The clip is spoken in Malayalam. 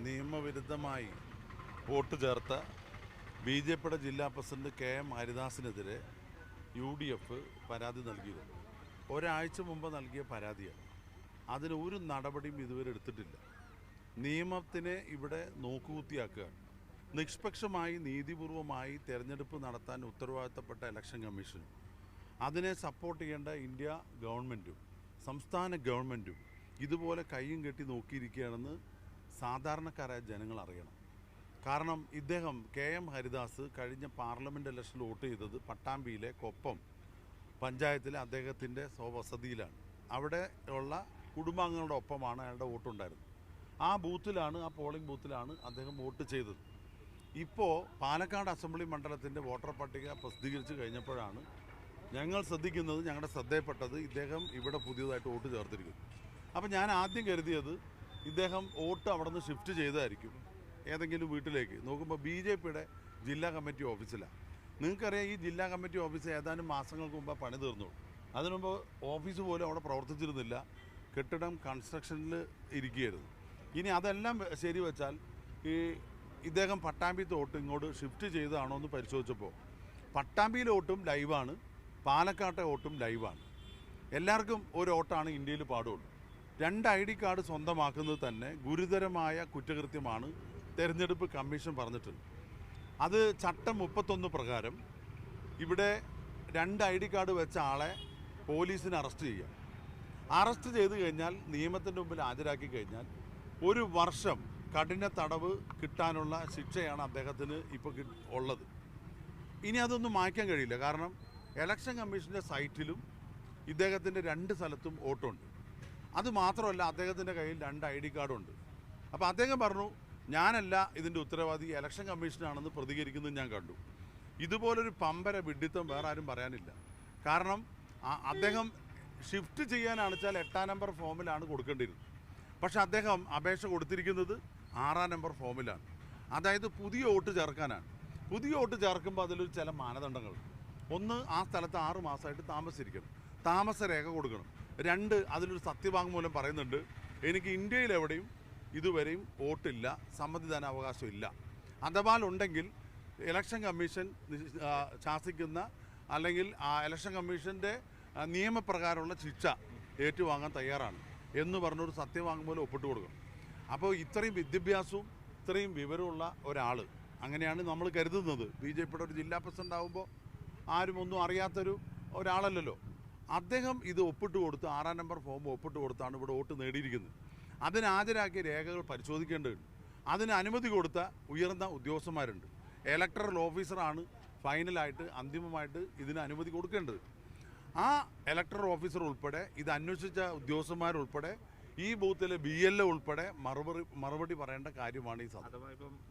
നിയമവിരുദ്ധമായി വോട്ട് ചേർത്ത ബി.ജെ.പിയുടെ ജില്ലാ പ്രസിഡന്റ് കെ.എം. ഹരിദാസിനെതിരെ UDF പരാതി നൽകിയിരുന്നു. ഒരാഴ്ച മുമ്പ് നൽകിയ പരാതിയാണ്. അതിന് ഒരു നടപടിയും ഇതുവരെ എടുത്തിട്ടില്ല. നിയമത്തിനെ ഇവിടെ നോക്കുകുത്തിയാക്കുകയാണ്. നിഷ്പക്ഷമായി നീതിപൂർവമായി തെരഞ്ഞെടുപ്പ് നടത്താൻ ഉത്തരവാദിത്തപ്പെട്ട ഇലക്ഷൻ കമ്മീഷനും അതിനെ സപ്പോർട്ട് ചെയ്യേണ്ട ഇന്ത്യ ഗവൺമെൻറ്റും സംസ്ഥാന ഗവൺമെൻറ്റും ഇതുപോലെ കയ്യും കെട്ടി നോക്കിയിരിക്കുകയാണെന്ന് സാധാരണക്കാരായ ജനങ്ങൾ അറിയണം. കാരണം ഇദ്ദേഹം കെ.എം. ഹരിദാസ് കഴിഞ്ഞ പാർലമെൻറ്റ് ഇലക്ഷനിൽ വോട്ട് ചെയ്തത് പട്ടാമ്പിയിലെ കൊപ്പം പഞ്ചായത്തിലെ അദ്ദേഹത്തിൻ്റെ സ്വവസതിയിലാണ്. അവിടെ ഉള്ള കുടുംബാംഗങ്ങളുടെ ഒപ്പമാണ് അയാളുടെ വോട്ടുണ്ടായിരുന്നത്. ആ ബൂത്തിലാണ്, ആ പോളിംഗ് ബൂത്തിലാണ് അദ്ദേഹം വോട്ട് ചെയ്തത്. ഇപ്പോൾ പാലക്കാട് അസംബ്ലി മണ്ഡലത്തിൻ്റെ വോട്ടർ പട്ടിക പ്രസിദ്ധീകരിച്ച് കഴിഞ്ഞപ്പോഴാണ് ഞങ്ങൾ ശ്രദ്ധിക്കുന്നത്, ഞങ്ങളുടെ ശ്രദ്ധയിൽപ്പെട്ടത് ഇദ്ദേഹം ഇവിടെ പുതിയതായിട്ട് വോട്ട് ചേർത്തിരിക്കുന്നു. അപ്പോൾ ഞാൻ ആദ്യം കരുതിയത് ഇദ്ദേഹം വോട്ട് അവിടെ നിന്ന് ഷിഫ്റ്റ് ചെയ്തതായിരിക്കും ഏതെങ്കിലും വീട്ടിലേക്ക്. നോക്കുമ്പോൾ ബി.ജെ.പിയുടെ ജില്ലാ കമ്മിറ്റി ഓഫീസിലാണ്. നിങ്ങൾക്കറിയാം, ഈ ജില്ലാ കമ്മിറ്റി ഓഫീസ് ഏതാനും മാസങ്ങൾക്ക് മുമ്പ് പണി തീർന്നു. അതിനുമുമ്പ് ഓഫീസ് പോലും അവിടെ പ്രവർത്തിച്ചിരുന്നില്ല. കെട്ടിടം കൺസ്ട്രക്ഷനിൽ ഇരിക്കുകയായിരുന്നു. ഇനി അതെല്ലാം ശരി വെച്ചാൽ ഇദ്ദേഹം പട്ടാമ്പിത്തെ വോട്ട് ഇങ്ങോട്ട് ഷിഫ്റ്റ് ചെയ്തതാണോ എന്ന് പരിശോധിച്ചപ്പോൾ പട്ടാമ്പിയിലെ വോട്ടും ലൈവാണ്, പാലക്കാട്ടെ വോട്ടും ലൈവാണ്. എല്ലാവർക്കും ഒരു വോട്ടാണ് ഇന്ത്യയിൽ പാടുള്ളൂ. 2 ID കാർഡ് സ്വന്തമാക്കുന്നത് തന്നെ ഗുരുതരമായ കുറ്റകൃത്യമാണ് തെരഞ്ഞെടുപ്പ് കമ്മീഷൻ പറഞ്ഞിട്ടുണ്ട്. അത് ചട്ടം 31 പ്രകാരം ഇവിടെ 2 ID കാർഡ് വെച്ച ആളെ പോലീസിന് അറസ്റ്റ് ചെയ്യാം. അറസ്റ്റ് ചെയ്ത് കഴിഞ്ഞാൽ നിയമത്തിൻ്റെ മുമ്പിൽ ഹാജരാക്കി കഴിഞ്ഞാൽ 1 വർഷം കഠിന തടവ് കിട്ടാനുള്ള ശിക്ഷയാണ് അദ്ദേഹത്തിന് ഇപ്പോൾ ഉള്ളത്. ഇനി അതൊന്നും മായ്ക്കാൻ കഴിയില്ല. കാരണം ഇലക്ഷൻ കമ്മീഷൻ്റെ സൈറ്റിലും ഇദ്ദേഹത്തിൻ്റെ 2 സ്ഥലത്തും വോട്ടുണ്ട്. അതുമാത്രമല്ല, അദ്ദേഹത്തിൻ്റെ കയ്യിൽ 2 ID കാർഡുണ്ട്. അപ്പോൾ അദ്ദേഹം പറഞ്ഞു, ഞാനല്ല ഇതിൻ്റെ ഉത്തരവാദി, ഇലക്ഷൻ കമ്മീഷനാണെന്ന് പ്രതികരിക്കുന്നത് ഞാൻ കണ്ടു. ഇതുപോലൊരു പമ്പര വിഡ്ഢിത്തം വേറെ ആരും പറയാനില്ല. കാരണം അദ്ദേഹം ഷിഫ്റ്റ് ചെയ്യാനാണ് വെച്ചാൽ 8-ാം നമ്പർ ഫോമിലാണ് കൊടുക്കേണ്ടിയിരുന്നത്. പക്ഷേ അദ്ദേഹം അപേക്ഷ കൊടുത്തിരിക്കുന്നത് 6-ാം നമ്പർ ഫോമിലാണ്. അതായത് പുതിയ വോട്ട് ചേർക്കാനാണ്. പുതിയ വോട്ട് ചേർക്കുമ്പോൾ അതിലൊരു ചില മാനദണ്ഡങ്ങൾ. 1, ആ സ്ഥലത്ത് 6 മാസമായിട്ട് താമസിച്ചിരിക്കണം, താമസരേഖ കൊടുക്കണം. 2, അതിലൊരു സത്യവാങ്മൂലം പറയുന്നുണ്ട്, എനിക്ക് ഇന്ത്യയിൽ എവിടെയും ഇതുവരെയും വോട്ടില്ല, സമ്മതിദാനാവകാശം ഇല്ല. അഥവാ ഉണ്ടെങ്കിൽ ഇലക്ഷൻ കമ്മീഷൻ ശാസിക്കുന്ന അല്ലെങ്കിൽ ആ ഇലക്ഷൻ കമ്മീഷൻ്റെ നിയമപ്രകാരമുള്ള ശിക്ഷ ഏറ്റുവാങ്ങാൻ തയ്യാറാണ് എന്ന് പറഞ്ഞൊരു സത്യവാങ്മൂലം ഒപ്പിട്ട് കൊടുക്കണം. അപ്പോൾ ഇത്രയും വിദ്യാഭ്യാസവും ഇത്രയും വിവരമുള്ള ഒരാൾ, അങ്ങനെയാണ് നമ്മൾ കരുതുന്നത്. ബി.ജെ.പിയുടെ ഒരു ജില്ലാ പ്രസിഡന്റ് ആകുമ്പോൾ ആരും ഒന്നും അറിയാത്തൊരു ഒരാളല്ലല്ലോ. അദ്ദേഹം ഇത് ഒപ്പിട്ട് കൊടുത്ത് 6-ാം നമ്പർ ഫോം ഒപ്പിട്ട് കൊടുത്താണ് ഇവിടെ വോട്ട് നേടിയിരിക്കുന്നത്. അതിന് ഹാജരാക്കിയ രേഖകൾ പരിശോധിക്കേണ്ടതുണ്ട്. അതിന് അനുമതി കൊടുത്ത ഉയർന്ന ഉദ്യോഗസ്ഥന്മാരുണ്ട്. ഇലക്ടറൽ ഓഫീസറാണ് ഫൈനലായിട്ട് അന്തിമമായിട്ട് ഇതിന് അനുമതി കൊടുക്കേണ്ടത്. ആ ഇലക്ടറൽ ഓഫീസർ ഉൾപ്പെടെ, ഇത് അന്വേഷിച്ച ഉദ്യോഗസ്ഥന്മാരുൾപ്പെടെ, ഈ ബൂത്തിലെ BLO ഉൾപ്പെടെ മറുപടി പറയേണ്ട കാര്യമാണ് ഈ സാധനം.